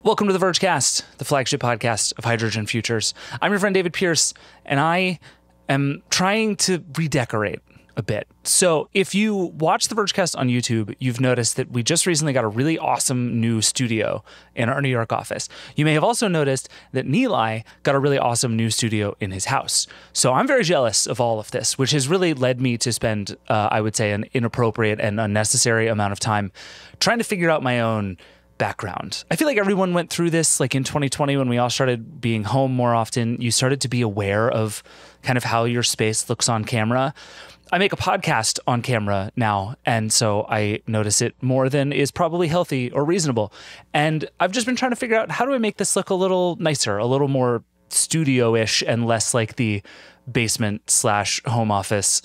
Welcome to the Vergecast, the flagship podcast of hydrogen futures. I'm your friend David Pierce, and I am trying to redecorate a bit. So if you watch the Vergecast on YouTube, you've noticed that we just recently got a really awesome new studio in our New York office. You may have also noticed that Nilay got a really awesome new studio in his house. So I'm very jealous of all of this, which has really led me to spend, I would say, an inappropriate and unnecessary amount of time trying to figure out my own background. I feel like everyone went through this, like in 2020 when we all started being home more often. You started to be aware of kind of how your space looks on camera. I make a podcast on camera now, and so I notice it more than is probably healthy or reasonable. And I've just been trying to figure out, how do I make this look a little nicer, a little more studio-ish, and less like the basement / home office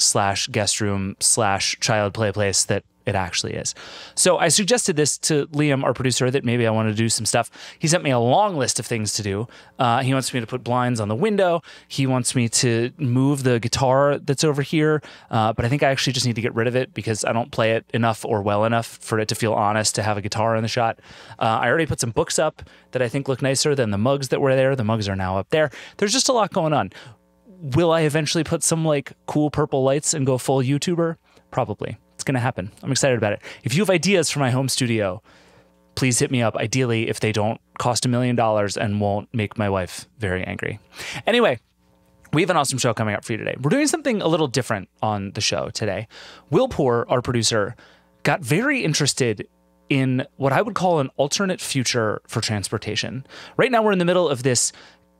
/ guest room / child play place that it actually is. So I suggested this to Liam, our producer, that maybe I want to do some stuff. He sent me a long list of things to do. He wants me to put blinds on the window. He wants me to move the guitar that's over here. But I think I actually just need to get rid of it because I don't play it enough or well enough for it to feel honest to have a guitar in the shot. I already put some books up that I think look nicer than the mugs that were there. The mugs are now up there. There's just a lot going on. Will I eventually put some like cool purple lights and go full YouTuber? Probably. It's going to happen. I'm excited about it. If you have ideas for my home studio, please hit me up. Ideally, if they don't cost $1 million and won't make my wife very angry. Anyway, we have an awesome show coming up for you today. We're doing something a little different on the show today. Will Poor, our producer, got very interested in what I would call an alternate future for transportation. Right now, we're in the middle of this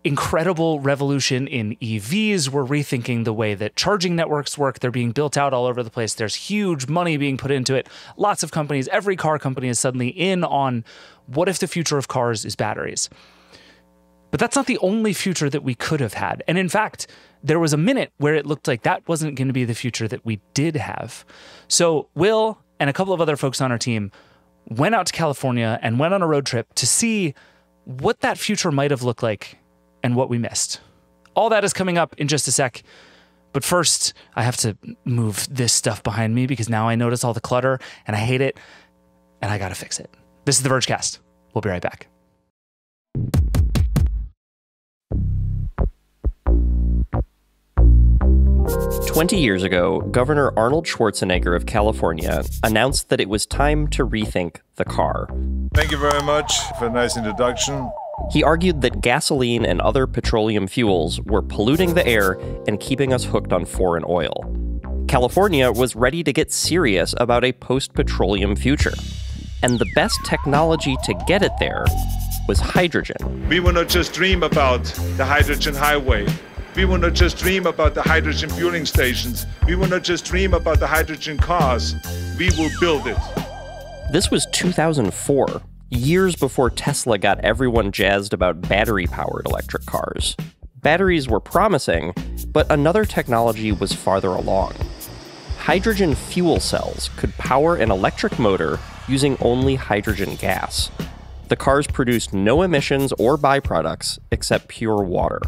incredible revolution in EVs. We're rethinking the way that charging networks work. They're being built out all over the place. There's huge money being put into it. Lots of companies, every car company is suddenly in on what if the future of cars is batteries. But that's not the only future that we could have had. And in fact, there was a minute where it looked like that wasn't going to be the future that we did have. So Will and a couple of other folks on our team went out to California and went on a road trip to see what that future might have looked like and what we missed. All that is coming up in just a sec. But first, I have to move this stuff behind me because now I notice all the clutter and I hate it and I got to fix it. This is the Vergecast. We'll be right back. "20 years ago, Governor Arnold Schwarzenegger of California announced that it was time to rethink the car. Thank you very much for a nice introduction. He argued that gasoline and other petroleum fuels were polluting the air and keeping us hooked on foreign oil. California was ready to get serious about a post-petroleum future. And the best technology to get it there was hydrogen. We will not just dream about the hydrogen highway. We will not just dream about the hydrogen fueling stations. We will not just dream about the hydrogen cars. We will build it. This was 2004. Years before Tesla got everyone jazzed about battery-powered electric cars. Batteries were promising, but another technology was farther along. Hydrogen fuel cells could power an electric motor using only hydrogen gas. The cars produced no emissions or byproducts except pure water.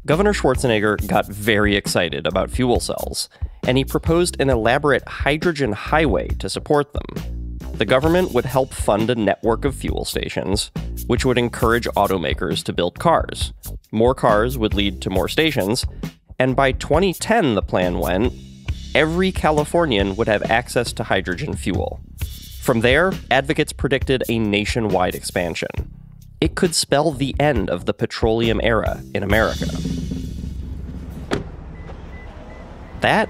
Governor Schwarzenegger got very excited about fuel cells, and he proposed an elaborate hydrogen highway to support them. The government would help fund a network of fuel stations, which would encourage automakers to build cars. More cars would lead to more stations, and by 2010, the plan went, every Californian would have access to hydrogen fuel. From there, advocates predicted a nationwide expansion. It could spell the end of the petroleum era in America. That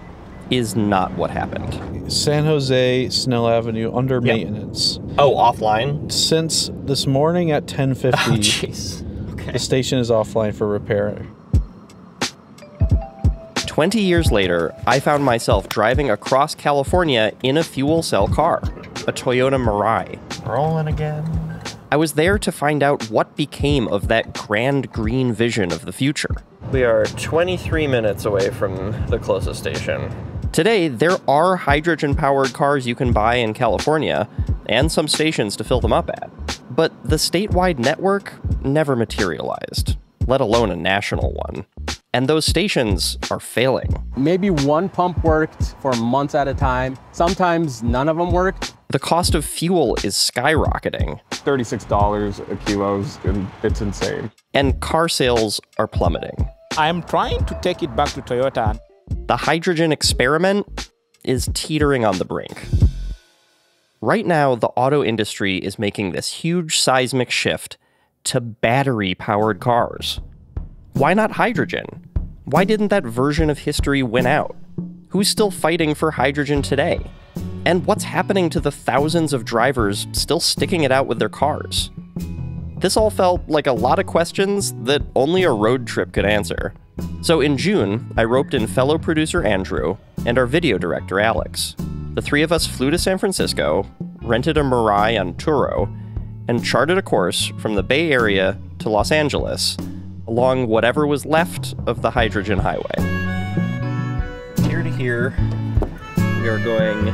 is not what happened. San Jose, Snell Avenue, under maintenance. Oh, offline? Since this morning at 10:50. Oh, jeez. Okay. The station is offline for repair. 20 years later, I found myself driving across California in a fuel cell car, a Toyota Mirai. Rolling again. I was there to find out what became of that grand green vision of the future. We are 23 minutes away from the closest station. Today, there are hydrogen-powered cars you can buy in California, and some stations to fill them up at. But the statewide network never materialized, let alone a national one. And those stations are failing. Maybe one pump worked for months at a time. Sometimes none of them worked. The cost of fuel is skyrocketing. $36 a kilo, and it's insane. And car sales are plummeting. I'm trying to take it back to Toyota. The hydrogen experiment is teetering on the brink. Right now, the auto industry is making this huge seismic shift to battery-powered cars. Why not hydrogen? Why didn't that version of history win out? Who's still fighting for hydrogen today? And what's happening to the thousands of drivers still sticking it out with their cars? This all felt like a lot of questions that only a road trip could answer. So in June, I roped in fellow producer Andrew and our video director Alex. The three of us flew to San Francisco, rented a Mirai on Turo, and charted a course from the Bay Area to Los Angeles, along whatever was left of the hydrogen highway. Here to here, we are going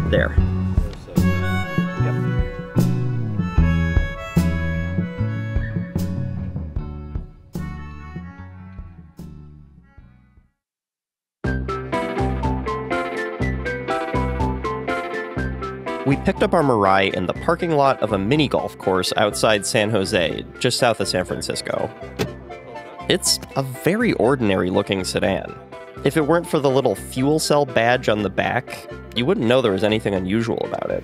there. We picked up our Mirai in the parking lot of a mini golf course outside San Jose, just south of San Francisco. It's a very ordinary looking sedan. If it weren't for the little fuel cell badge on the back, you wouldn't know there was anything unusual about it.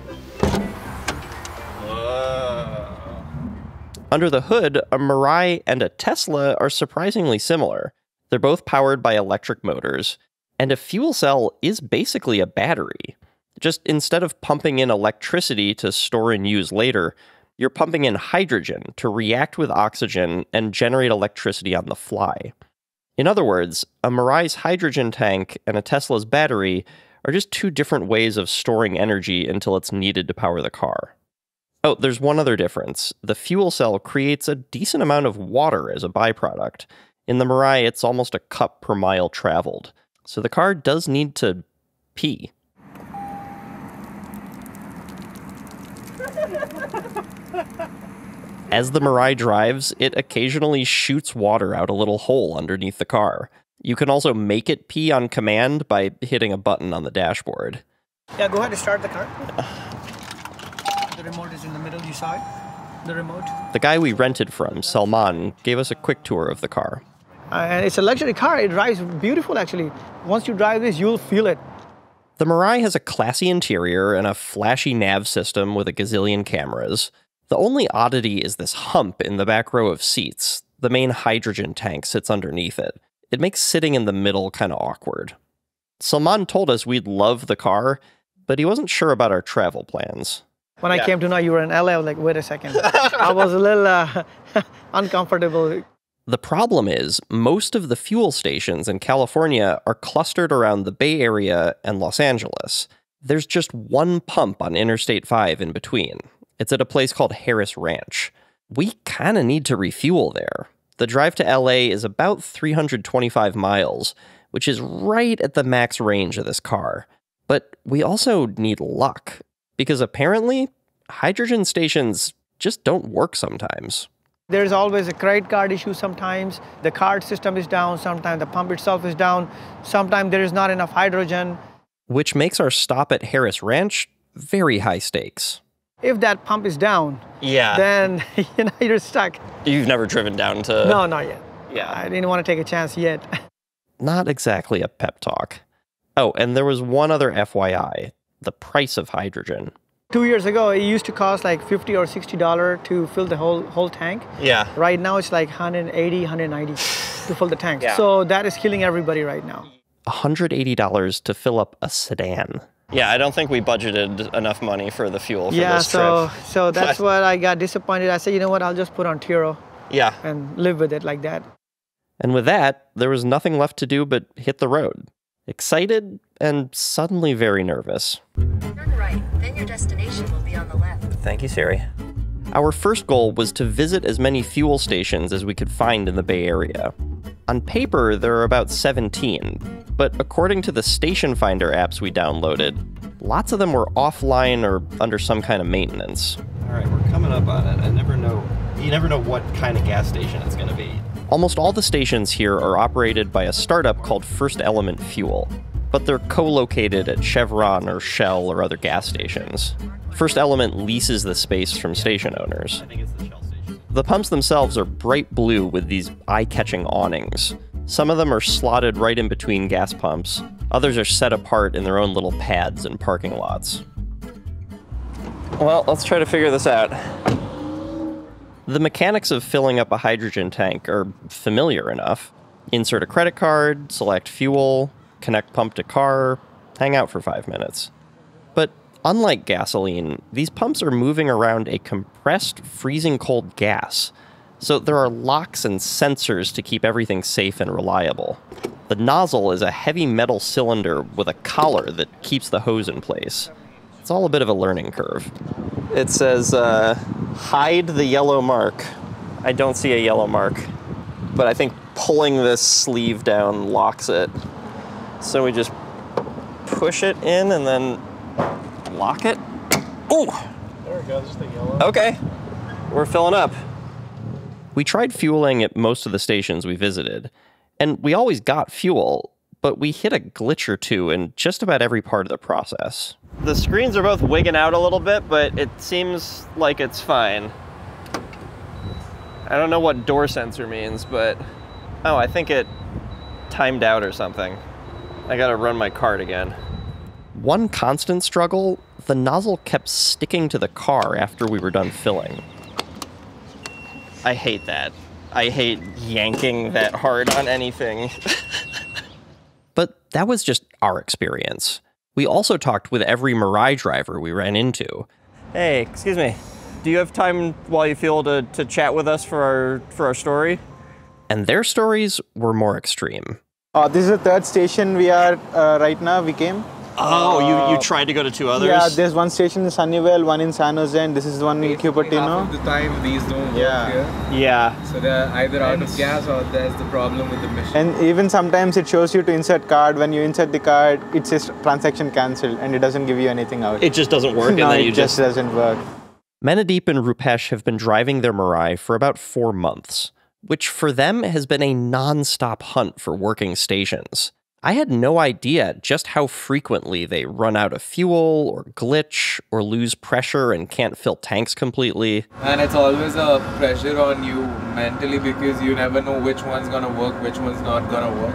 Under the hood, a Mirai and a Tesla are surprisingly similar. They're both powered by electric motors, and a fuel cell is basically a battery. Just instead of pumping in electricity to store and use later, you're pumping in hydrogen to react with oxygen and generate electricity on the fly. In other words, a Mirai's hydrogen tank and a Tesla's battery are just two different ways of storing energy until it's needed to power the car. Oh, there's one other difference. The fuel cell creates a decent amount of water as a byproduct. In the Mirai, it's almost a cup per mile traveled. So the car does need to pee. As the Mirai drives, it occasionally shoots water out a little hole underneath the car. You can also make it pee on command by hitting a button on the dashboard. Yeah, go ahead and start the car. The remote is in the middle, you saw it? The remote. The guy we rented from, Salman, gave us a quick tour of the car. And it's a luxury car. It drives beautiful, actually. Once you drive this, you'll feel it. The Mirai has a classy interior and a flashy nav system with a gazillion cameras. The only oddity is this hump in the back row of seats. The main hydrogen tank sits underneath it. It makes sitting in the middle kind of awkward. Salman told us we'd love the car, but he wasn't sure about our travel plans. When I came to know you were in LA, I was like, wait a second. I was a little uncomfortable. The problem is, most of the fuel stations in California are clustered around the Bay Area and Los Angeles. There's just one pump on Interstate 5 in between. It's at a place called Harris Ranch. We kind of need to refuel there. The drive to LA is about 325 miles, which is right at the max range of this car. But we also need luck, because apparently, hydrogen stations just don't work sometimes. There's always a credit card issue sometimes. The card system is down. Sometimes the pump itself is down. Sometimes there is not enough hydrogen. Which makes our stop at Harris Ranch very high stakes. If that pump is down, then you're stuck. You've never driven down to... No, not yet. Yeah, I didn't want to take a chance yet. Not exactly a pep talk. Oh, and there was one other FYI, the price of hydrogen. 2 years ago, it used to cost like $50 or $60 to fill the whole tank. Yeah. Right now, it's like $180, $190 to fill the tank. Yeah. So that is killing everybody right now. $180 to fill up a sedan. Yeah, I don't think we budgeted enough money for the fuel for this trip. So that's what I got disappointed. I said, you know what, I'll just put on Turo. Yeah. And live with it like that. And with that, there was nothing left to do but hit the road. Excited and suddenly very nervous. Turn right, then your destination will be on the left. Thank you, Siri. Our first goal was to visit as many fuel stations as we could find in the Bay Area. On paper, there are about 17, but according to the station finder apps we downloaded, lots of them were offline or under some kind of maintenance. All right, we're coming up on it. You never know what kind of gas station it's going to be. Almost all the stations here are operated by a startup called First Element Fuel, but they're co-located at Chevron or Shell or other gas stations. First Element leases the space from station owners. I think it's the Shell station. The pumps themselves are bright blue with these eye-catching awnings. Some of them are slotted right in between gas pumps. Others are set apart in their own little pads in parking lots. Well, let's try to figure this out. The mechanics of filling up a hydrogen tank are familiar enough. Insert a credit card, select fuel, connect pump to car, hang out for 5 minutes. But unlike gasoline, these pumps are moving around a compressed, freezing cold gas. So there are locks and sensors to keep everything safe and reliable. The nozzle is a heavy metal cylinder with a collar that keeps the hose in place. It's all a bit of a learning curve. It says, hide the yellow mark. I don't see a yellow mark, but I think pulling this sleeve down locks it. So we just push it in and then lock it. Ooh! There we go, just the yellow. Okay, we're filling up. We tried fueling at most of the stations we visited, and we always got fuel, but we hit a glitch or two in just about every part of the process. The screens are both wigging out a little bit, but it seems like it's fine. I don't know what door sensor means, but... Oh, I think it timed out or something. I gotta run my card again. One constant struggle, the nozzle kept sticking to the car after we were done filling. I hate that. I hate yanking that hard on anything. But that was just our experience. We also talked with every Mirai driver we ran into. Hey, excuse me. Do you have time while you fuel to chat with us for our story? And their stories were more extreme. This is the third station we are right now. We came. Oh, you tried to go to two others? Yeah, there's one station in Sunnyvale, one in San Jose, and this is one in Cupertino. Half of the time, these don't work here. Yeah. So they're either out of gas or there's the problem with the mission. And even sometimes it shows you to insert card. When you insert the card, it says transaction cancelled, and it doesn't give you anything out. It just doesn't work, no, and then you it just doesn't work. Manadeep and Rupesh have been driving their Mirai for about 4 months, which for them has been a non-stop hunt for working stations. I had no idea just how frequently they run out of fuel or glitch or lose pressure and can't fill tanks completely. And it's always a pressure on you mentally because you never know which one's gonna work, which one's not gonna work.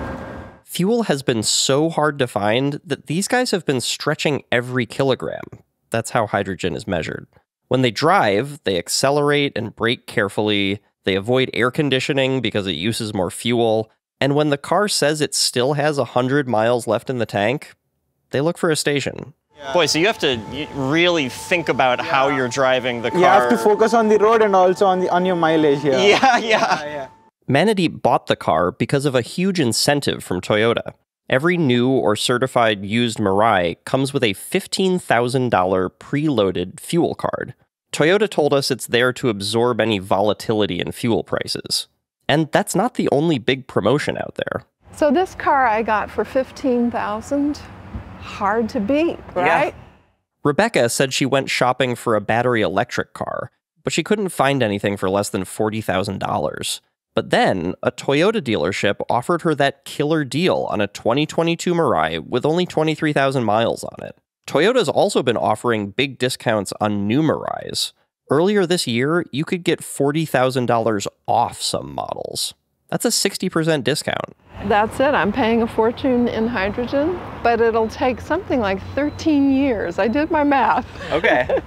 Fuel has been so hard to find that these guys have been stretching every kilogram. That's how hydrogen is measured. When they drive, they accelerate and brake carefully. They avoid air conditioning because it uses more fuel. And when the car says it still has 100 miles left in the tank, they look for a station. Yeah. Boy, so you have to really think about how you're driving the car. You have to focus on the road and also on your mileage here. Yeah. Manadeep bought the car because of a huge incentive from Toyota. Every new or certified used Mirai comes with a $15,000 preloaded fuel card. Toyota told us it's there to absorb any volatility in fuel prices. And that's not the only big promotion out there. So this car I got for $15,000, hard to beat, right? Yeah. Rebecca said she went shopping for a battery electric car, but she couldn't find anything for less than $40,000. But then, a Toyota dealership offered her that killer deal on a 2022 Mirai with only 23,000 miles on it. Toyota's also been offering big discounts on new Mirais. Earlier this year, you could get $40,000 off some models. That's a 60% discount. That's it. I'm paying a fortune in hydrogen, but it'll take something like 13 years. I did my math. Okay.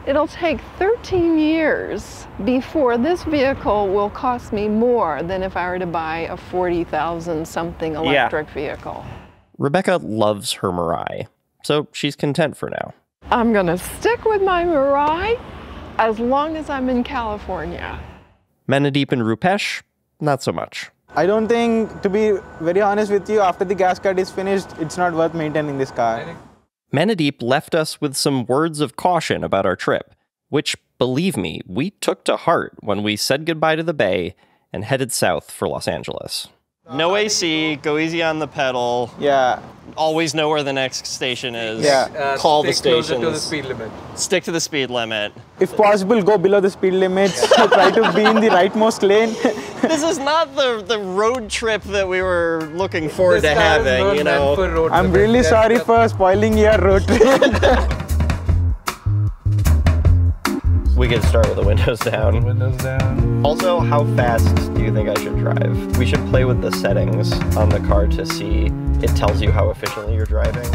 It'll take 13 years before this vehicle will cost me more than if I were to buy a 40,000 something electric vehicle. Rebecca loves her Mirai, so she's content for now. I'm going to stick with my Mirai as long as I'm in California. Manadeep and Rupesh, not so much. I don't think, to be very honest with you, after the gas card is finished, it's not worth maintaining this car. Manadeep left us with some words of caution about our trip, which, believe me, we took to heart when we said goodbye to the Bay and headed south for Los Angeles. No AC, go easy on the pedal. Yeah. Always know where the next station is. Yeah. Call the stations. Stick closer to the speed limit. Stick to the speed limit. If possible, go below the speed limits. Try to be in the rightmost lane. This is not the road trip that we were looking forward to having, you know. I'm really sorry for spoiling your road trip. could start with the windows down. Windows down. Also, how fast do you think I should drive? We should play with the settings on the car to see. It tells you how efficiently you're driving.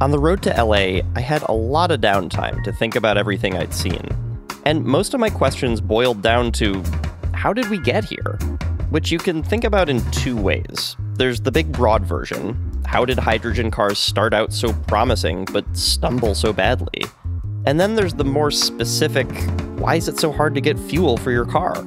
On the road to LA, I had a lot of downtime to think about everything I'd seen. And most of my questions boiled down to, how did we get here? Which you can think about in two ways. There's the big broad version. How did hydrogen cars start out so promising but stumble so badly? And then there's the more specific, why is it so hard to get fuel for your car?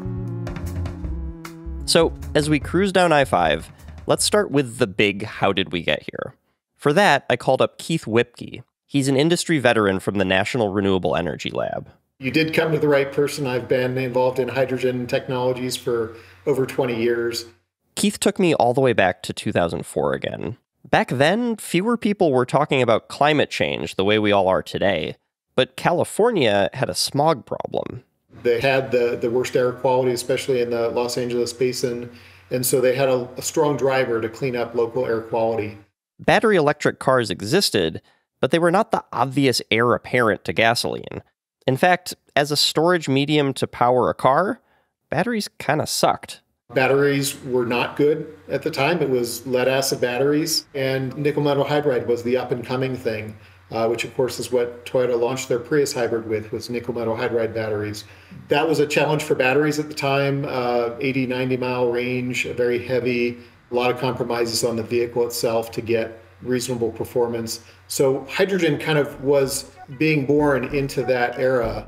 So as we cruise down I-5, let's start with the big how did we get here? For that, I called up Keith Whipke. He's an industry veteran from the National Renewable Energy Lab. You did come to the right person. I've been involved in hydrogen technologies for over 20 years. Keith took me all the way back to 2004 again. Back then, fewer people were talking about climate change the way we all are today. But California had a smog problem. They had the worst air quality, especially in the Los Angeles basin. And so they had a strong driver to clean up local air quality. Battery electric cars existed, but they were not the obvious heir apparent to gasoline. In fact, as a storage medium to power a car, batteries kind of sucked. Batteries were not good at the time. It was lead acid batteries, and nickel metal hydride was the up and coming thing, which of course is what Toyota launched their Prius hybrid with, was nickel metal hydride batteries. That was a challenge for batteries at the time, 80, 90 mile range, very heavy, a lot of compromises on the vehicle itself to get reasonable performance. So hydrogen kind of was being born into that era.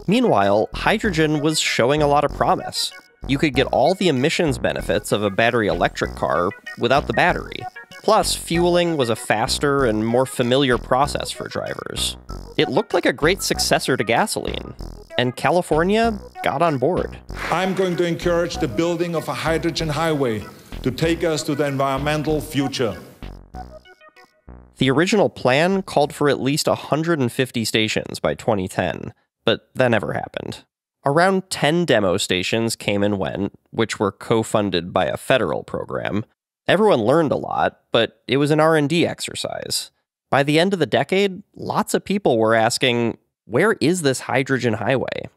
Meanwhile, hydrogen was showing a lot of promise. You could get all the emissions benefits of a battery electric car without the battery. Plus, fueling was a faster and more familiar process for drivers. It looked like a great successor to gasoline, and California got on board. I'm going to encourage the building of a hydrogen highway to take us to the environmental future. The original plan called for at least 150 stations by 2010, but that never happened. Around 10 demo stations came and went, which were co-funded by a federal program. Everyone learned a lot, but it was an R&D exercise. By the end of the decade, lots of people were asking, where is this hydrogen highway?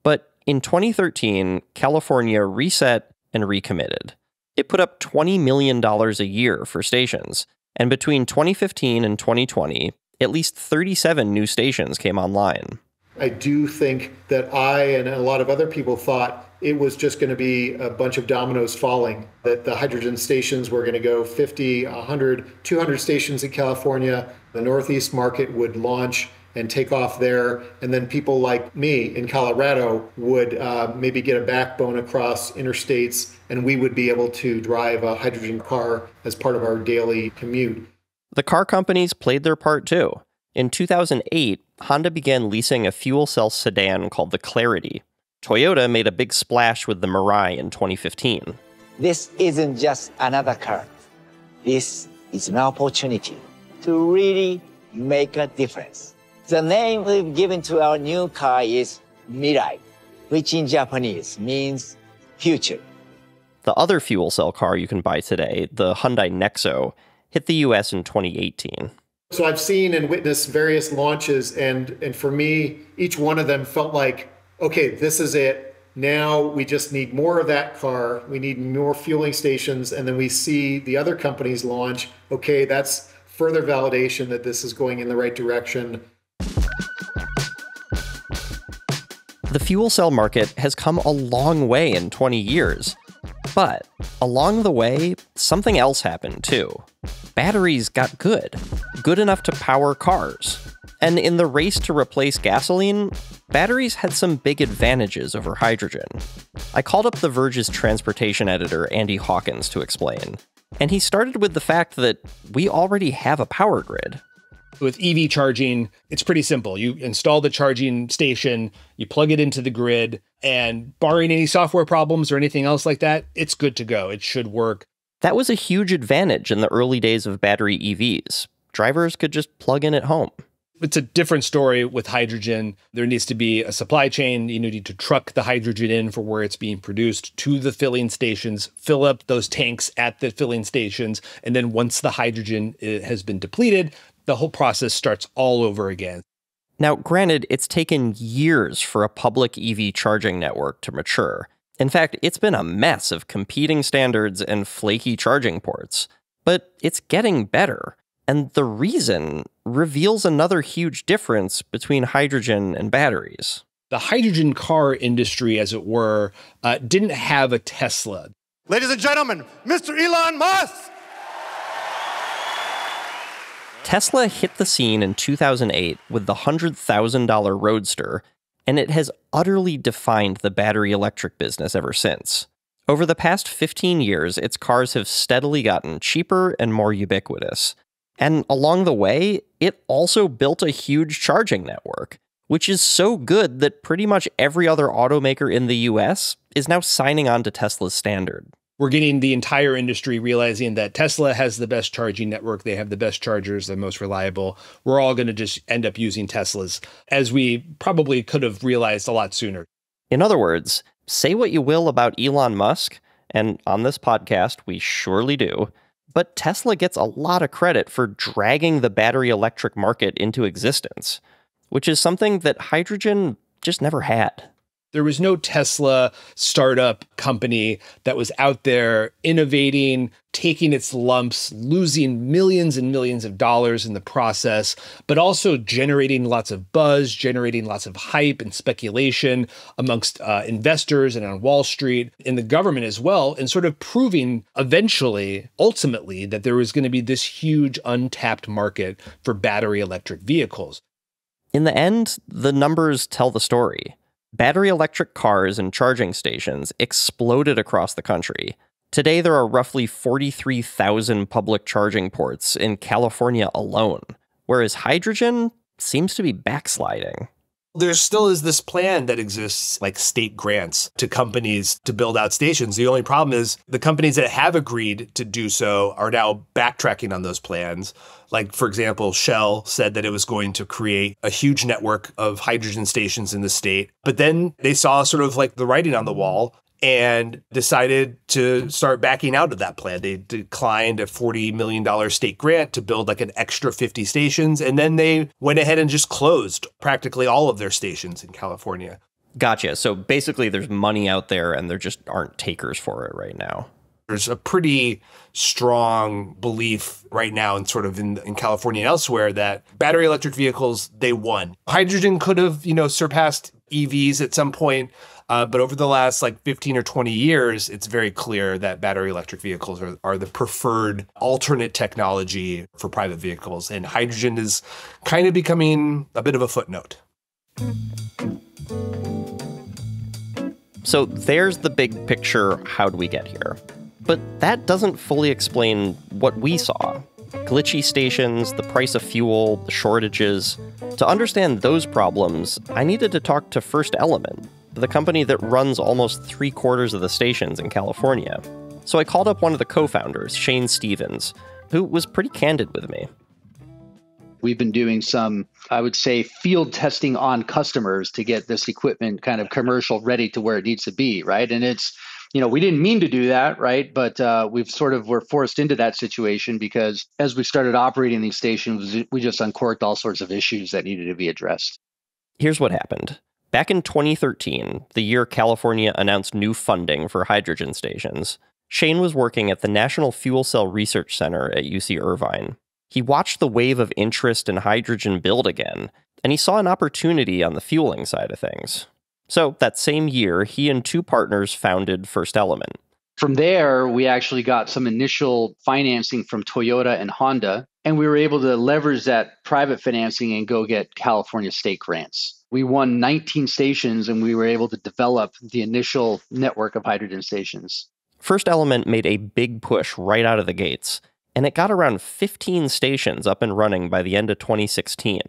But in 2013, California reset and recommitted. It put up $20 million a year for stations, and between 2015 and 2020, at least 37 new stations came online. I do think that I and a lot of other people thought it was just going to be a bunch of dominoes falling, that the hydrogen stations were going to go 50, 100, 200 stations in California. The Northeast market would launch and take off there, and then people like me in Colorado would maybe get a backbone across interstates, and we would be able to drive a hydrogen car as part of our daily commute. The car companies played their part too. In 2008, Honda began leasing a fuel cell sedan called the Clarity. Toyota made a big splash with the Mirai in 2015. This isn't just another car. This is an opportunity to really make a difference. The name we've given to our new car is Mirai, which in Japanese means future. The other fuel cell car you can buy today, the Hyundai Nexo, hit the US in 2018. So I've seen and witnessed various launches, and for me, each one of them felt like, okay, this is it. Now we just need more of that car. We need more fueling stations, and then we see the other companies launch. Okay, that's further validation that this is going in the right direction. The fuel cell market has come a long way in 20 years. But along the way, something else happened too. Batteries got good enough to power cars. And in the race to replace gasoline, batteries had some big advantages over hydrogen. I called up the Verge's transportation editor, Andrew Hawkins, to explain. And he started with the fact that we already have a power grid. With EV charging, it's pretty simple. You install the charging station, you plug it into the grid, and barring any software problems or anything else like that, it's good to go. It should work. That was a huge advantage in the early days of battery EVs. Drivers could just plug in at home. It's a different story with hydrogen. There needs to be a supply chain. You need to truck the hydrogen in for where it's being produced to the filling stations, fill up those tanks at the filling stations, and then once the hydrogen has been depleted, the whole process starts all over again. Now, granted, it's taken years for a public EV charging network to mature. In fact, it's been a mess of competing standards and flaky charging ports. But it's getting better. And the reason reveals another huge difference between hydrogen and batteries. The hydrogen car industry, as it were, didn't have a Tesla. Ladies and gentlemen, Mr. Elon Musk! Tesla hit the scene in 2008 with the $100,000 Roadster, and it has utterly defined the battery electric business ever since. Over the past 15 years, its cars have steadily gotten cheaper and more ubiquitous. And along the way, it also built a huge charging network, which is so good that pretty much every other automaker in the US is now signing on to Tesla's standard. We're getting the entire industry realizing that Tesla has the best charging network. They have the best chargers, the most reliable. We're all going to just end up using Teslas, as we probably could have realized a lot sooner. In other words, say what you will about Elon Musk, and on this podcast, we surely do, but Tesla gets a lot of credit for dragging the battery electric market into existence, which is something that hydrogen just never had. There was no Tesla startup company that was out there innovating, taking its lumps, losing millions and millions of dollars in the process, but also generating lots of buzz, generating lots of hype and speculation amongst investors and on Wall Street, in the government as well, and sort of proving eventually, ultimately, that there was going to be this huge untapped market for battery electric vehicles. In the end, the numbers tell the story. Battery electric cars and charging stations exploded across the country. Today, there are roughly 43,000 public charging ports in California alone, whereas hydrogen seems to be backsliding. There still is this plan that exists, like state grants to companies to build out stations. The only problem is the companies that have agreed to do so are now backtracking on those plans. Like, for example, Shell said that it was going to create a huge network of hydrogen stations in the state. But then they saw sort of like the writing on the wall and decided to start backing out of that plan. They declined a $40 million state grant to build like an extra 50 stations. And then they went ahead and just closed practically all of their stations in California. Gotcha. So basically there's money out there and there just aren't takers for it right now. There's a pretty strong belief right now in sort of in California and elsewhere that battery electric vehicles, they won. Hydrogen could have, surpassed EVs at some point. But over the last 15 or 20 years, it's very clear that battery electric vehicles are the preferred alternate technology for private vehicles. And hydrogen is kind of becoming a bit of a footnote. So there's the big picture, how'd we get here? But that doesn't fully explain what we saw. Glitchy stations, the price of fuel, the shortages. To understand those problems, I needed to talk to First Element, the company that runs almost 3/4 of the stations in California. So I called up one of the co-founders, Shane Stevens, who was pretty candid with me. We've been doing some, I would say, field testing on customers to get this equipment kind of commercial ready to where it needs to be, right? And it's, we didn't mean to do that, right? But we've sort of were forced into that situation because as we started operating these stations, we just uncorked all sorts of issues that needed to be addressed. Here's what happened. Back in 2013, the year California announced new funding for hydrogen stations, Shane was working at the National Fuel Cell Research Center at UC Irvine. He watched the wave of interest in hydrogen build again, and he saw an opportunity on the fueling side of things. So that same year, he and two partners founded First Element. From there, we actually got some initial financing from Toyota and Honda, and we were able to leverage that private financing and go get California state grants. We won 19 stations, and we were able to develop the initial network of hydrogen stations. First Element made a big push right out of the gates, and it got around 15 stations up and running by the end of 2016.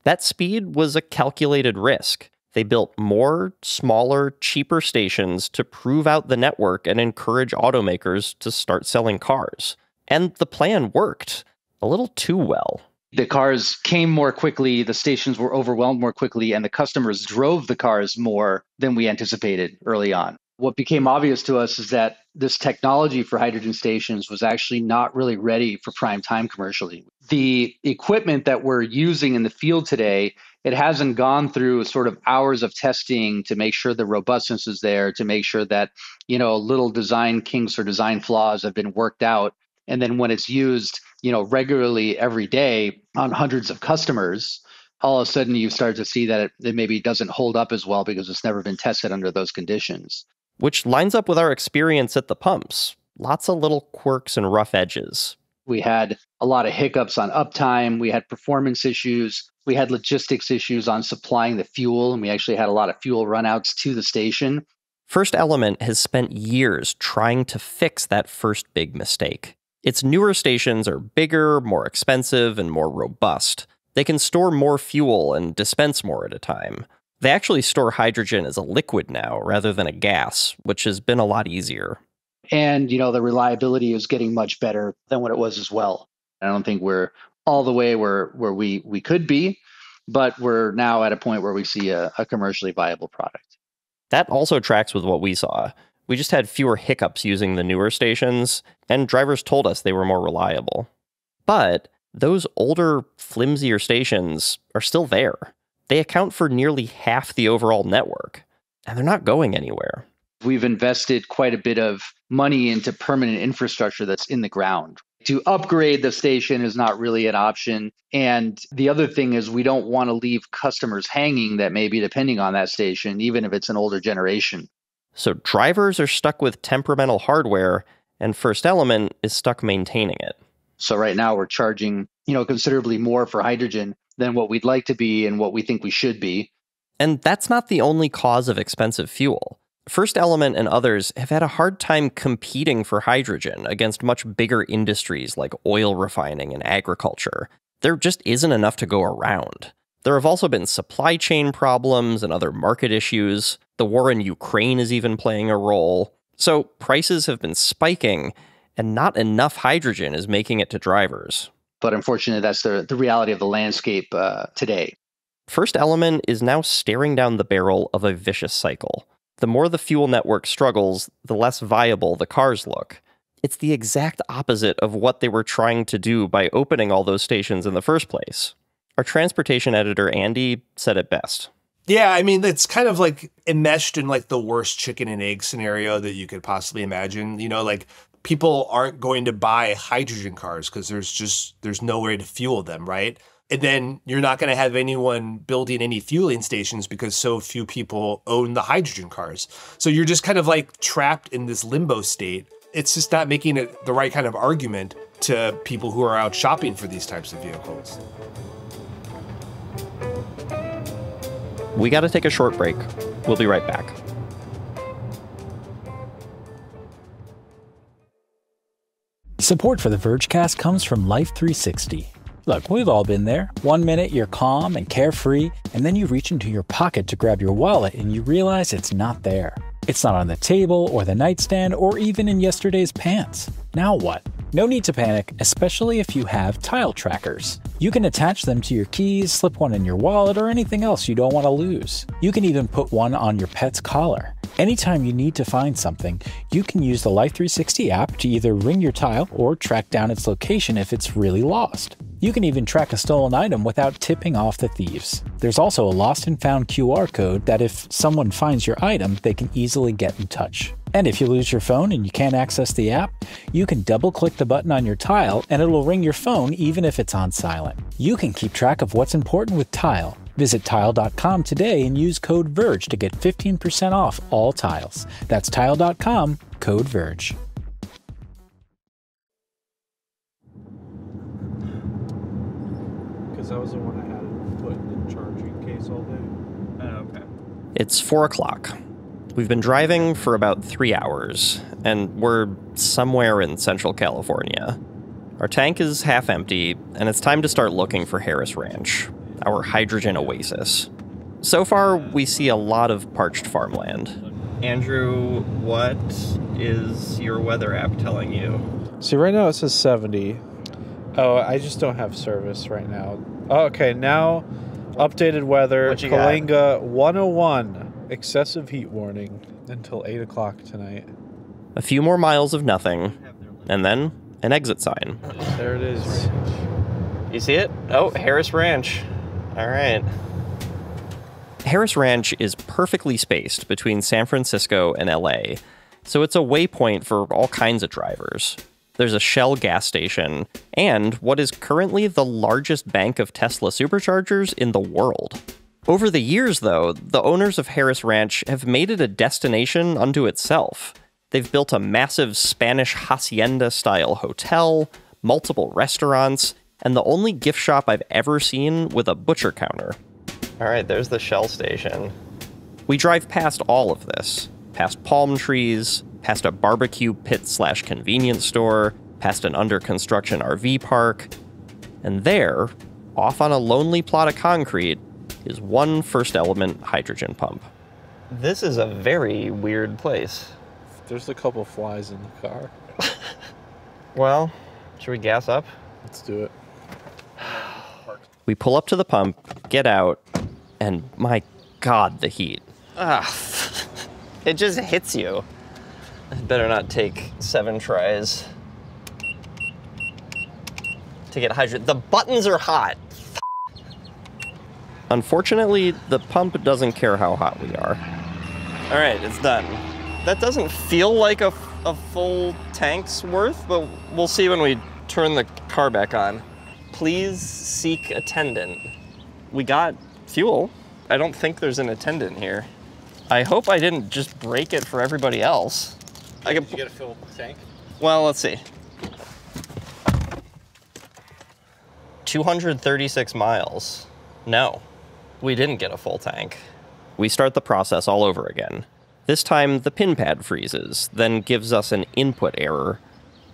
That speed was a calculated risk. They built more, smaller, cheaper stations to prove out the network and encourage automakers to start selling cars. And the plan worked. A little too well. The cars came more quickly, the stations were overwhelmed more quickly, and the customers drove the cars more than we anticipated early on. What became obvious to us is that this technology for hydrogen stations was actually not really ready for prime time commercially. The equipment that we're using in the field today, it hasn't gone through sort of hours of testing to make sure the robustness is there, to make sure that, little design kinks or design flaws have been worked out. And then when it's used, regularly every day on hundreds of customers, all of a sudden you start to see that it maybe doesn't hold up as well because it's never been tested under those conditions. Which lines up with our experience at the pumps. Lots of little quirks and rough edges. We had a lot of hiccups on uptime. We had performance issues. We had logistics issues on supplying the fuel, and we actually had a lot of fuel runouts to the station. First Element has spent years trying to fix that first big mistake. Its newer stations are bigger, more expensive, and more robust. They can store more fuel and dispense more at a time. They actually store hydrogen as a liquid now rather than a gas, which has been a lot easier. And, the reliability is getting much better than what it was as well. I don't think we're all the way where we could be, but we're now at a point where we see a commercially viable product. That also tracks with what we saw. We just had fewer hiccups using the newer stations, and drivers told us they were more reliable. But those older, flimsier stations are still there. They account for nearly half the overall network, and they're not going anywhere. We've invested quite a bit of money into permanent infrastructure that's in the ground. To upgrade the station is not really an option. And the other thing is we don't want to leave customers hanging that may be depending on that station, even if it's an older generation. So drivers are stuck with temperamental hardware, and First Element is stuck maintaining it. So right now we're charging, considerably more for hydrogen than what we'd like to be and what we think we should be. And that's not the only cause of expensive fuel. First Element and others have had a hard time competing for hydrogen against much bigger industries like oil refining and agriculture. There just isn't enough to go around. There have also been supply chain problems and other market issues. The war in Ukraine is even playing a role. So prices have been spiking, and not enough hydrogen is making it to drivers. But unfortunately, that's the reality of the landscape today. First Element is now staring down the barrel of a vicious cycle. The more the fuel network struggles, the less viable the cars look. It's the exact opposite of what they were trying to do by opening all those stations in the first place. Our transportation editor, Andy, said it best. Yeah, I mean, it's kind of like enmeshed in like the worst chicken and egg scenario that you could possibly imagine. People aren't going to buy hydrogen cars because there's nowhere to fuel them, right? And then you're not going to have anyone building any fueling stations because so few people own the hydrogen cars. So you're just kind of like trapped in this limbo state. It's just not making it the right kind of argument to people who are out shopping for these types of vehicles. We got to take a short break. We'll be right back. Support for the Vergecast comes from Life 360. Look, we've all been there. 1 minute you're calm and carefree, and then you reach into your pocket to grab your wallet and you realize it's not there. It's not on the table or the nightstand or even in yesterday's pants. Now what? No need to panic, especially if you have tile trackers. You can attach them to your keys, slip one in your wallet, or anything else you don't want to lose. You can even put one on your pet's collar. Anytime you need to find something, you can use the Life 360 app to either ring your tile or track down its location if it's really lost. You can even track a stolen item without tipping off the thieves. There's also a lost and found QR code that if someone finds your item, they can easily get in touch. And if you lose your phone and you can't access the app, you can double-click the button on your tile and it'll ring your phone even if it's on silent. You can keep track of what's important with Tile. Visit tile.com today and use code VERGE to get 15% off all tiles. That's tile.com, code VERGE. Because that was the one I had it put in the charging case all day. Oh, okay. It's 4 o'clock. We've been driving for about 3 hours, and we're somewhere in Central California. Our tank is half empty, and it's time to start looking for Harris Ranch, our hydrogen oasis. So far, we see a lot of parched farmland. Andrew, what is your weather app telling you? See, right now it says 70. Oh, I just don't have service right now. Oh, okay, now updated weather, Kalinga 101. Excessive heat warning until 8 o'clock tonight. A few more miles of nothing, and then an exit sign. There it is. You see it? Oh, Harris Ranch. All right. Harris Ranch is perfectly spaced between San Francisco and LA, so it's a waypoint for all kinds of drivers. There's a Shell gas station, and what is currently the largest bank of Tesla superchargers in the world. Over the years, though, the owners of Harris Ranch have made it a destination unto itself. They've built a massive Spanish hacienda-style hotel, multiple restaurants, and the only gift shop I've ever seen with a butcher counter. All right, there's the Shell station. We drive past all of this, past palm trees, past a barbecue pit/convenience store, past an under-construction RV park, and there, off on a lonely plot of concrete, is one first element hydrogen pump. This is a very weird place. There's a couple flies in the car. Well, should we gas up? Let's do it. We pull up to the pump, get out, and my God, the heat. It just hits you. I better not take 7 tries to get hydrogen. The buttons are hot. Unfortunately, the pump doesn't care how hot we are. All right, it's done. That doesn't feel like a full tank's worth, but we'll see when we turn the car back on. Please seek attendant. We got fuel. I don't think there's an attendant here. I hope I didn't just break it for everybody else. Did you get a full tank? Well, let's see. 236 miles. No, we didn't get a full tank. We start the process all over again. This time, the pin pad freezes, then gives us an input error.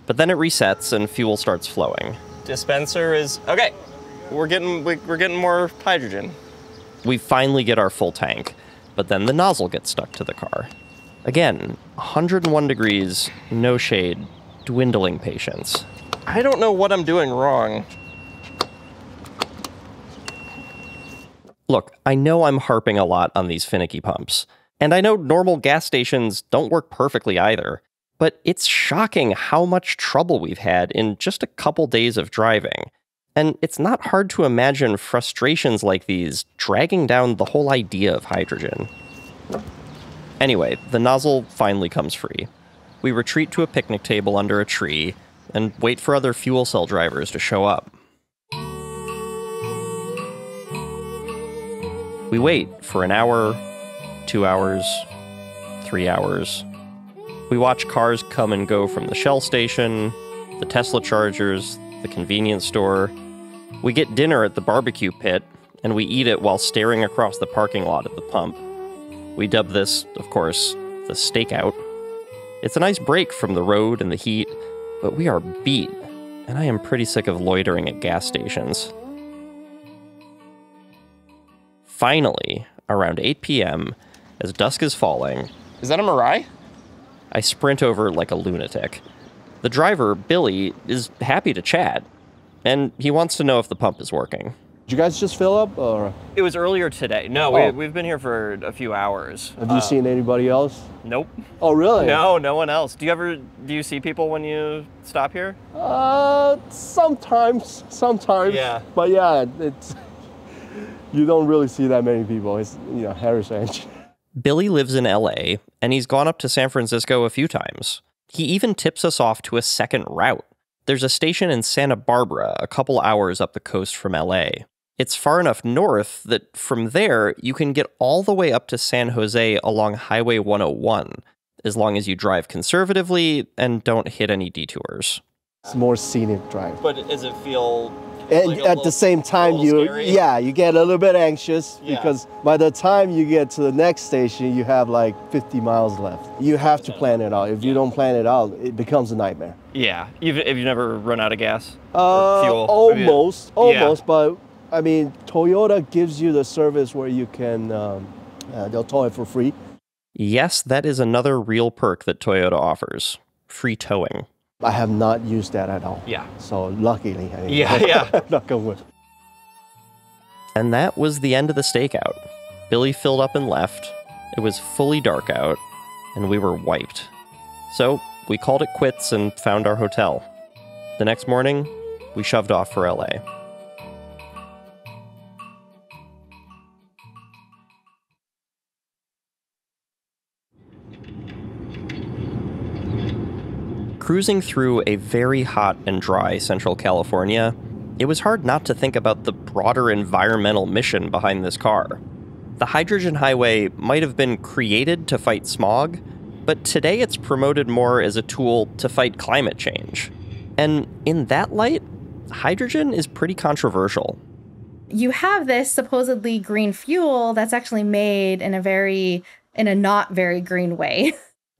But then it resets and fuel starts flowing. Dispenser is, okay, we're getting more hydrogen. We finally get our full tank, but then the nozzle gets stuck to the car. Again, 101 degrees, no shade, dwindling patience. I don't know what I'm doing wrong. Look, I know I'm harping a lot on these finicky pumps, and I know normal gas stations don't work perfectly either, but it's shocking how much trouble we've had in just a couple days of driving. And it's not hard to imagine frustrations like these dragging down the whole idea of hydrogen. Anyway, the nozzle finally comes free. We retreat to a picnic table under a tree and wait for other fuel cell drivers to show up. We wait for an hour, 2 hours, 3 hours. We watch cars come and go from the Shell station, the Tesla chargers, the convenience store. We get dinner at the barbecue pit, and we eat it while staring across the parking lot at the pump. We dub this, of course, the stakeout. It's a nice break from the road and the heat, but we are beat, and I am pretty sick of loitering at gas stations. Finally, around 8 p.m., as dusk is falling... Is that a Mirai? I sprint over like a lunatic. The driver, Billy, is happy to chat, and he wants to know if the pump is working. Did you guys just fill up, or? It was earlier today. No, we've been here for a few hours. Have you seen anybody else? Nope. Oh, really? No, no one else. Do you see people when you stop here? Sometimes. Yeah. But yeah, you don't really see that many people. It's, Harris Ranch. Billy lives in LA, and he's gone up to San Francisco a few times. He even tips us off to a second route. There's a station in Santa Barbara, a couple hours up the coast from LA. It's far enough north that from there, you can get all the way up to San Jose along Highway 101, as long as you drive conservatively and don't hit any detours. It's more scenic drive. But does it feel... And at the same time, you get a little bit anxious because by the time you get to the next station, you have like 50 miles left. You have to plan it out. If you don't plan it out, it becomes a nightmare. Yeah. If you never run out of gas or fuel? Almost. But I mean, Toyota gives you the service where you can, they'll tow it for free. Yes, that is another real perk that Toyota offers. Free towing. I have not used that at all. Yeah. So luckily. Knock on wood. And that was the end of the stakeout. Billy filled up and left. It was fully dark out, and we were wiped. So we called it quits and found our hotel. The next morning, we shoved off for LA. Cruising through a very hot and dry Central California, it was hard not to think about the broader environmental mission behind this car. The hydrogen highway might have been created to fight smog, but today it's promoted more as a tool to fight climate change. And in that light, hydrogen is pretty controversial. You have this supposedly green fuel that's actually made in a not very green way.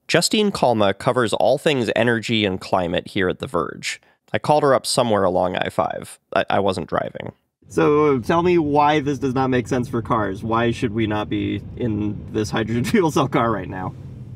Justine Calma covers all things energy and climate here at The Verge. I called her up somewhere along I-5. I wasn't driving. So tell me why this does not make sense for cars. Why should we not be in this hydrogen fuel cell car right now?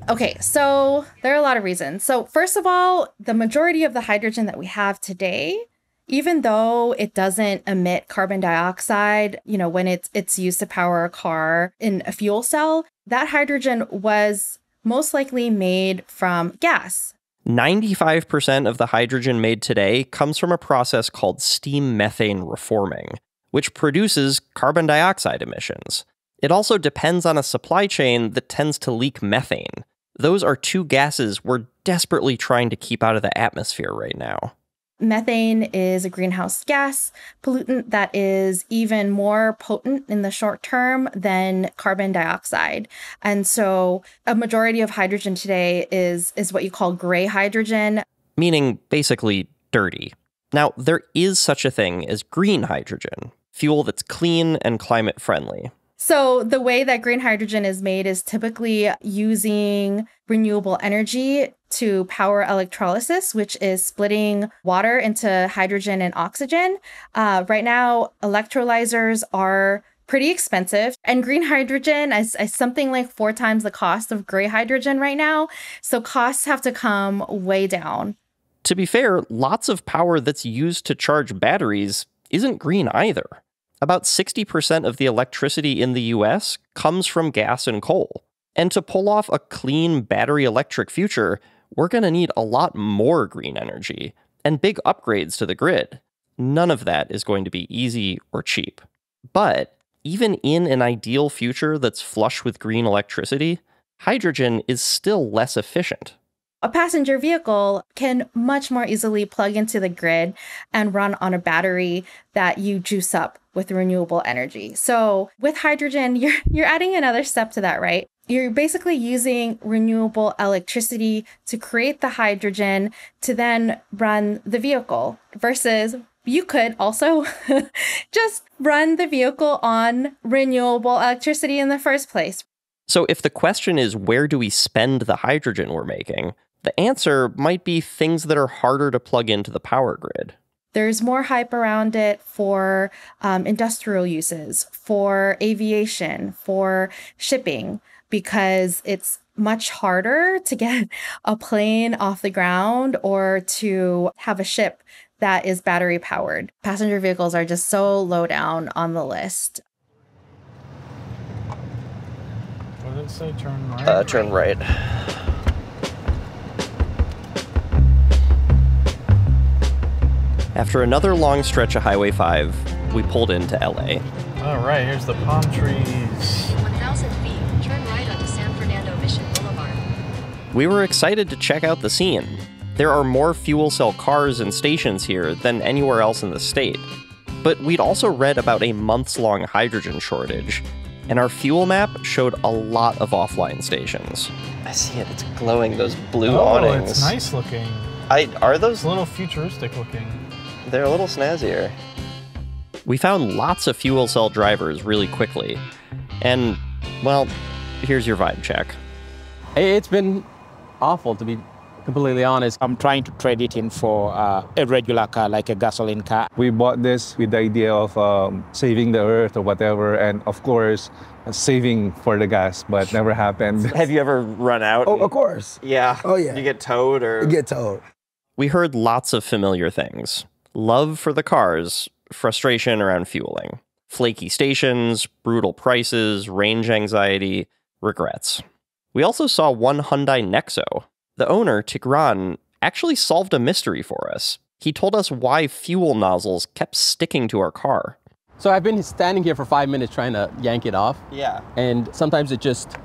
Okay, so there are a lot of reasons. So first of all, the majority of the hydrogen that we have today, even though it doesn't emit carbon dioxide, when it's used to power a car in a fuel cell, that hydrogen was most likely made from gas. 95% of the hydrogen made today comes from a process called steam methane reforming, which produces carbon dioxide emissions. It also depends on a supply chain that tends to leak methane. Those are two gases we're desperately trying to keep out of the atmosphere right now. Methane is a greenhouse gas pollutant that is even more potent in the short term than carbon dioxide. And so a majority of hydrogen today is what you call gray hydrogen. Meaning basically dirty. Now, there is such a thing as green hydrogen, fuel that's clean and climate friendly. So the way that green hydrogen is made is typically using renewable energy to power electrolysis, which is splitting water into hydrogen and oxygen. Right now, electrolyzers are pretty expensive, and green hydrogen is something like 4 times the cost of gray hydrogen right now. So costs have to come way down. To be fair, lots of power that's used to charge batteries isn't green either. About 60% of the electricity in the US comes from gas and coal. And to pull off a clean battery electric future, we're going to need a lot more green energy and big upgrades to the grid. None of that is going to be easy or cheap. But even in an ideal future that's flush with green electricity, hydrogen is still less efficient. A passenger vehicle can much more easily plug into the grid and run on a battery that you juice up with renewable energy. So with hydrogen, you're adding another step to that, right? You're basically using renewable electricity to create the hydrogen to then run the vehicle, versus you could also just run the vehicle on renewable electricity in the first place. So if the question is, where do we spend the hydrogen we're making? The answer might be things that are harder to plug into the power grid. There's more hype around it for industrial uses, for aviation, for shipping, because it's much harder to get a plane off the ground or to have a ship that is battery powered. Passenger vehicles are just so low down on the list. What did it say? Turn right? Turn right. After another long stretch of Highway 5, we pulled into LA. All right, here's the palm trees. 1,000 feet, turn right onto San Fernando Mission Boulevard. We were excited to check out the scene. There are more fuel cell cars and stations here than anywhere else in the state. But we'd also read about a months-long hydrogen shortage, and our fuel map showed a lot of offline stations. I see it, it's glowing, those blue awnings. It's nice looking. Are those? It's a little futuristic looking. They're a little snazzier. We found lots of fuel cell drivers really quickly. And, well, here's your vibe check. It's been awful, to be completely honest. I'm trying to trade it in for a regular car, like a gasoline car. We bought this with the idea of saving the earth or whatever, and of course, saving for the gas, but never happened. Have you ever run out? Oh, of course. Yeah. Oh, yeah. You get towed or? You get towed. We heard lots of familiar things. Love for the cars, frustration around fueling. Flaky stations, brutal prices, range anxiety. regrets. We also saw one Hyundai Nexo. The owner, Tigran, actually solved a mystery for us. He told us why fuel nozzles kept sticking to our car. So I've been standing here for 5 minutes trying to yank it off. Yeah. And sometimes it just...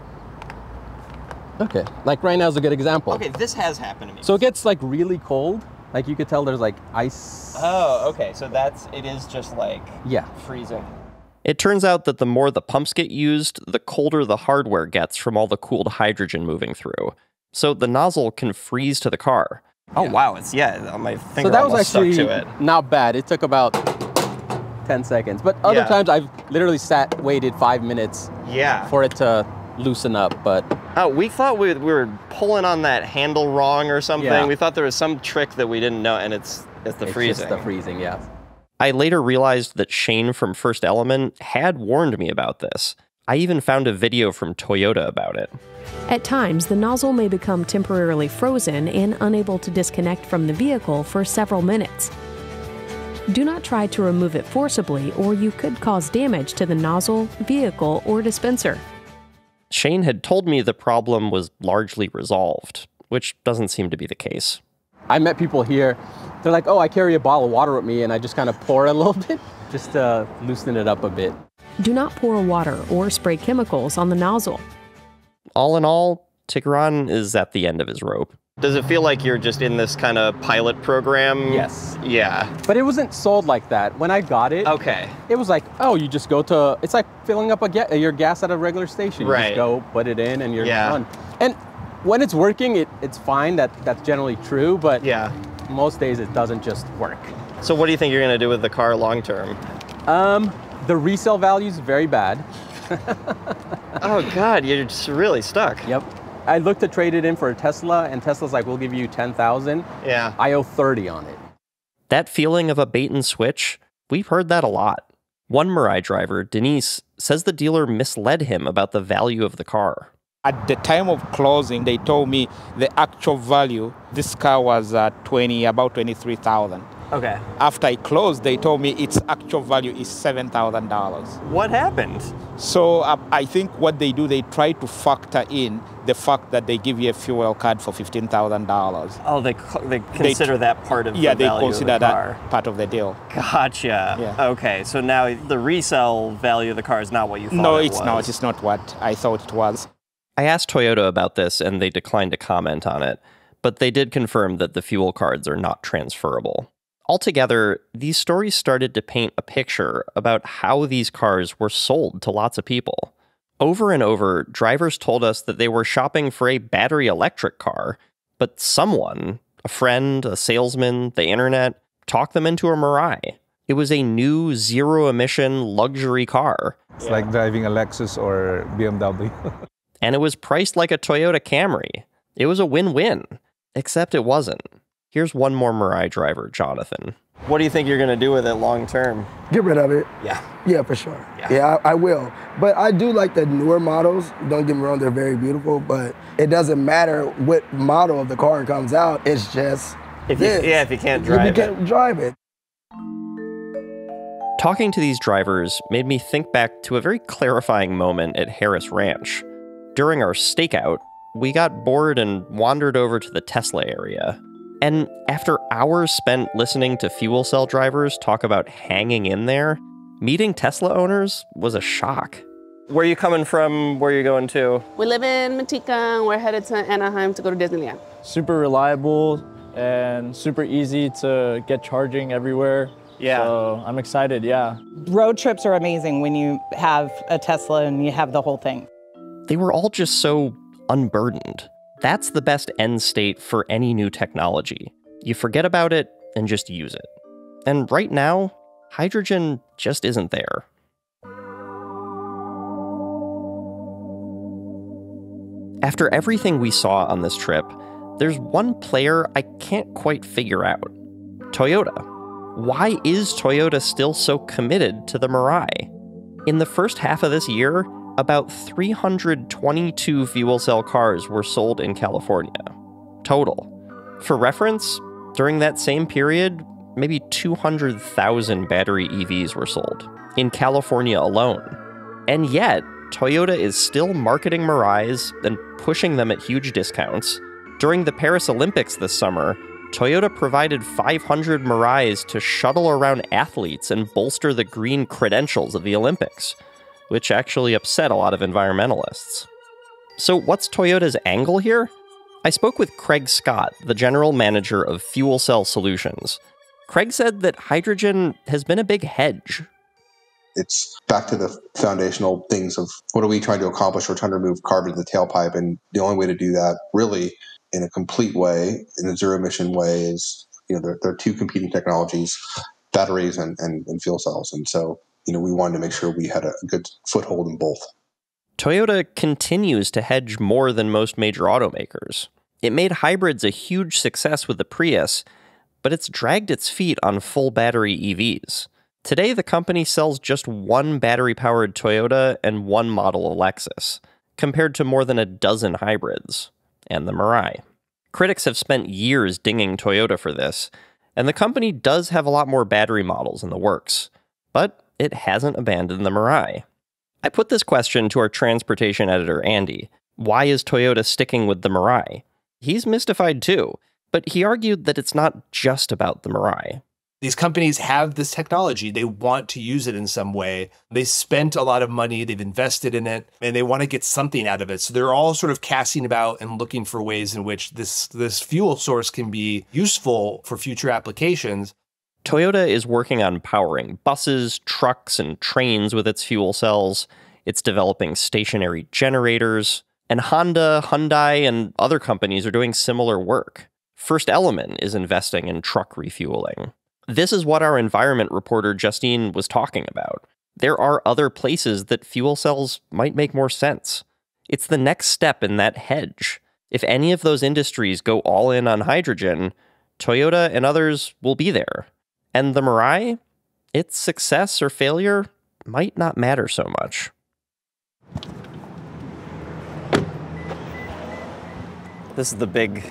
Okay, like right now is a good example. Okay, this has happened to me. So it gets like really cold. Like you could tell there's like ice. Oh, okay. So it is just like freezing. It turns out that the more the pumps get used, the colder the hardware gets from all the cooled hydrogen moving through. So the nozzle can freeze to the car. Oh, wow. It's, my finger so that was almost actually stuck to it. Not bad. It took about 10 seconds. But other times I've literally waited 5 minutes for it to loosen up, but... Oh, we thought we were pulling on that handle wrong or something. Yeah. We thought there was some trick that we didn't know, and it's the freezing. It's just the freezing, yeah. I later realized that Shane from First Element had warned me about this. I even found a video from Toyota about it. At times, the nozzle may become temporarily frozen and unable to disconnect from the vehicle for several minutes. Do not try to remove it forcibly, or you could cause damage to the nozzle, vehicle, or dispenser. Shane had told me the problem was largely resolved, which doesn't seem to be the case. I met people here, they're like, oh, I carry a bottle of water with me, and I just kind of pour a little bit, just to loosen it up a bit. Do not pour water or spray chemicals on the nozzle. All in all, Tigran is at the end of his rope. Does it feel like you're just in this kind of pilot program? Yes. Yeah. But it wasn't sold like that. When I got it, it was like, oh, you just go to, it's like filling up your gas at a regular station. You just go, put it in, and you're done. And when it's working, it's fine. That's generally true, but most days it doesn't just work. So what do you think you're going to do with the car long term? The resale value is very bad. Oh, God, you're just really stuck. Yep. I looked to trade it in for a Tesla, and Tesla's like, we'll give you 10,000. Yeah. I owe 30 on it. That feeling of a bait and switch, we've heard that a lot. One Mirai driver, Denise, says the dealer misled him about the value of the car. At the time of closing, they told me the actual value, this car was about 23,000. Okay. After I closed, they told me its actual value is $7,000. What happened? So I think what they do, they try to factor in the fact that they give you a fuel card for $15,000. Oh, they consider that part of the value of the car. Yeah, they consider that part of the deal. Gotcha. Yeah. Okay, so now the resale value of the car is not what you thought it was. No, it's not. It's not what I thought it was. I asked Toyota about this, and they declined to comment on it, but they did confirm that the fuel cards are not transferable. Altogether, these stories started to paint a picture about how these cars were sold to lots of people. Over and over, drivers told us that they were shopping for a battery electric car, but someone, a friend, a salesman, the internet, talked them into a Mirai. It was a new zero-emission luxury car. It's like driving a Lexus or BMW. And it was priced like a Toyota Camry. It was a win-win, except it wasn't. Here's one more Mirai driver, Jonathan. What do you think you're going to do with it long term? Get rid of it. Yeah. Yeah, for sure. Yeah, I will. But I do like the newer models. Don't get me wrong, they're very beautiful, but it doesn't matter what model of the car comes out. It's just if you can't drive it. Talking to these drivers made me think back to a very clarifying moment at Harris Ranch. During our stakeout, we got bored and wandered over to the Tesla area. And after hours spent listening to fuel cell drivers talk about hanging in there, meeting Tesla owners was a shock. Where are you coming from? Where are you going to? We live in Manteca, and we're headed to Anaheim to go to Disneyland. Super reliable and super easy to get charging everywhere. Yeah. So I'm excited, yeah. Road trips are amazing when you have a Tesla and you have the whole thing. They were all just so unburdened. That's the best end state for any new technology. You forget about it and just use it. And right now, hydrogen just isn't there. After everything we saw on this trip, there's one player I can't quite figure out. Toyota. Why is Toyota still so committed to the Mirai? In the first half of this year, about 322 fuel cell cars were sold in California. Total. For reference, during that same period, maybe 200,000 battery EVs were sold in California alone. And yet, Toyota is still marketing Mirais and pushing them at huge discounts. During the Paris Olympics this summer, Toyota provided 500 Mirais to shuttle around athletes and bolster the green credentials of the Olympics, which actually upset a lot of environmentalists. So what's Toyota's angle here? I spoke with Craig Scott, the general manager of Fuel Cell Solutions. Craig said that hydrogen has been a big hedge. It's back to the foundational things of what are we trying to accomplish? We're trying to remove carbon in the tailpipe, and the only way to do that really in a complete way, in a zero emission way, is, there are two competing technologies, batteries and fuel cells. And so, we wanted to make sure we had a good foothold in both. Toyota continues to hedge more than most major automakers. It made hybrids a huge success with the Prius, but it's dragged its feet on full battery EVs. Today, the company sells just one battery-powered Toyota and one model of Lexus, compared to more than a dozen hybrids, and the Mirai. Critics have spent years dinging Toyota for this, and the company does have a lot more battery models in the works, but it hasn't abandoned the Mirai. I put this question to our transportation editor, Andy. Why is Toyota sticking with the Mirai? He's mystified too, but he argued that it's not just about the Mirai. These companies have this technology. They want to use it in some way. They spent a lot of money, they've invested in it, and they want to get something out of it. So they're all sort of casting about and looking for ways in which this fuel source can be useful for future applications. Toyota is working on powering buses, trucks, and trains with its fuel cells. It's developing stationary generators. And Honda, Hyundai, and other companies are doing similar work. First Element is investing in truck refueling. This is what our environment reporter Justine was talking about. There are other places that fuel cells might make more sense. It's the next step in that hedge. If any of those industries go all in on hydrogen, Toyota and others will be there. And the Mirai, its success or failure might not matter so much. This is the big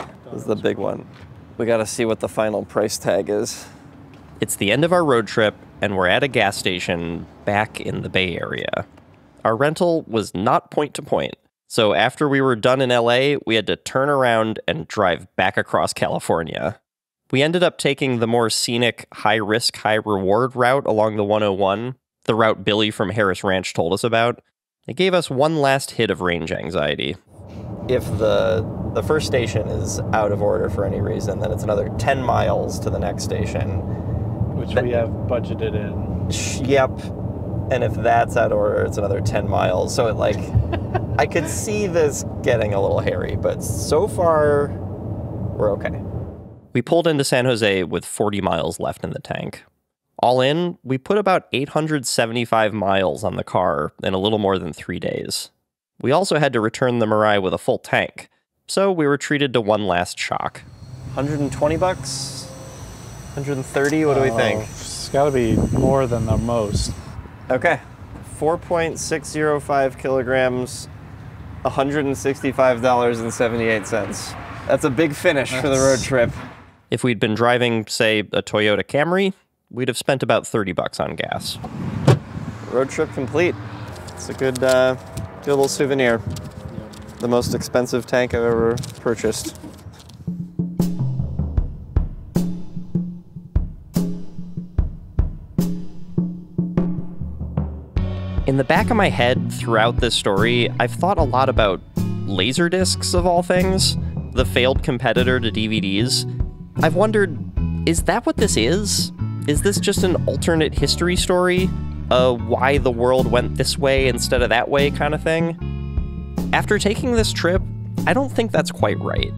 one. We got to see what the final price tag is. It's the end of our road trip, and we're at a gas station back in the Bay Area. Our rental was not point to point, so after we were done in LA, we had to turn around and drive back across California. We ended up taking the more scenic, high-risk, high-reward route along the 101, the route Billy from Harris Ranch told us about. It gave us one last hit of range anxiety. If the first station is out of order for any reason, then it's another 10 miles to the next station. Which we have budgeted in. Yep. And if that's out of order, it's another 10 miles. So I could see this getting a little hairy, but so far, we're okay. We pulled into San Jose with 40 miles left in the tank. All in, we put about 875 miles on the car in a little more than 3 days. We also had to return the Mirai with a full tank, so we were treated to one last shock. $120? 130? What do we think? It's got to be more than the most. Okay. 4.605 kilograms, $165.78. That's a big finish for the road trip. If we'd been driving, say, a Toyota Camry, we'd have spent about $30 on gas. Road trip complete. It's a good little souvenir. The most expensive tank I've ever purchased. In the back of my head throughout this story, I've thought a lot about Laserdiscs of all things, the failed competitor to DVDs. I've wondered, is that what this is? Is this just an alternate history story? Why the world went this way instead of that way kind of thing? After taking this trip, I don't think that's quite right.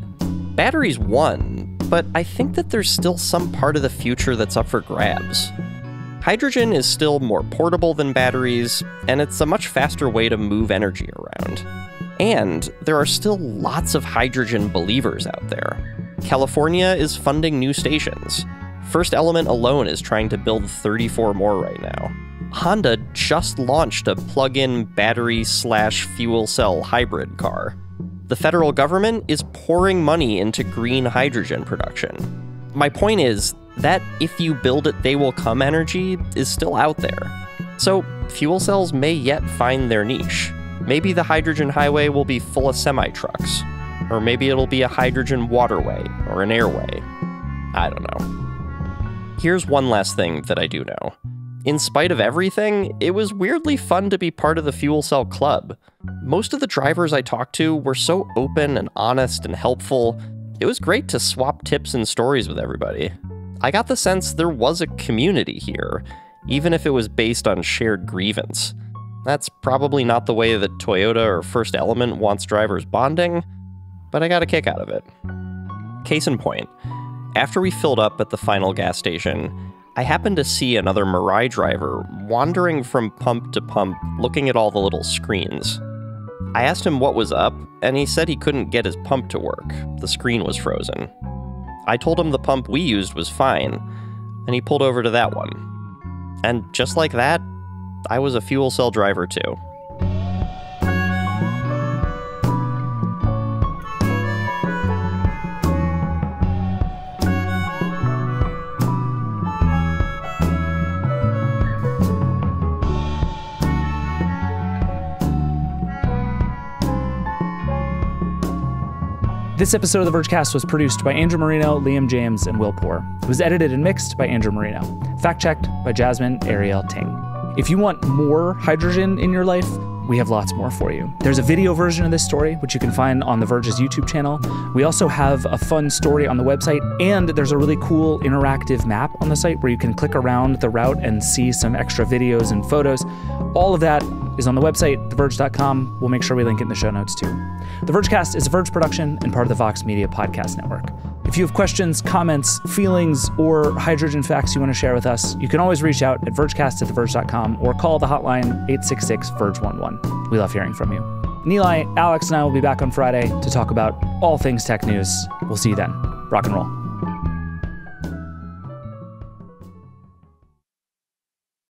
Batteries won, but I think that there's still some part of the future that's up for grabs. Hydrogen is still more portable than batteries, and it's a much faster way to move energy around. And there are still lots of hydrogen believers out there. California is funding new stations. First Element alone is trying to build 34 more right now. Honda just launched a plug-in battery/fuel cell hybrid car. The federal government is pouring money into green hydrogen production. My point is that if you build it, they will come energy is still out there. So fuel cells may yet find their niche. Maybe the hydrogen highway will be full of semi-trucks. Or maybe it'll be a hydrogen waterway or an airway. I don't know. Here's one last thing that I do know. In spite of everything, it was weirdly fun to be part of the fuel cell club. Most of the drivers I talked to were so open and honest and helpful. It was great to swap tips and stories with everybody. I got the sense there was a community here, even if it was based on shared grievance. That's probably not the way that Toyota or First Element wants drivers bonding, but I got a kick out of it. Case in point, after we filled up at the final gas station, I happened to see another Mirai driver wandering from pump to pump looking at all the little screens. I asked him what was up, and he said he couldn't get his pump to work. The screen was frozen. I told him the pump we used was fine, and he pulled over to that one. And just like that, I was a fuel cell driver too. This episode of the Vergecast was produced by Andrew Marino, Liam James, and Will Poor. It was edited and mixed by Andrew Marino. Fact-checked by Jasmine, Arielle, Ting. If you want more hydrogen in your life, we have lots more for you. There's a video version of this story, which you can find on the Verge's YouTube channel. We also have a fun story on the website, and there's a really cool interactive map on the site where you can click around the route and see some extra videos and photos. All of that is on the website, theverge.com. We'll make sure we link it in the show notes too. The Vergecast is a Verge production and part of the Vox Media Podcast Network. If you have questions, comments, feelings, or hydrogen facts you want to share with us, you can always reach out at vergecast@theverge.com or call the hotline 866-VERGE11. We love hearing from you. Nilay, Alex, and I will be back on Friday to talk about all things tech news. We'll see you then. Rock and roll.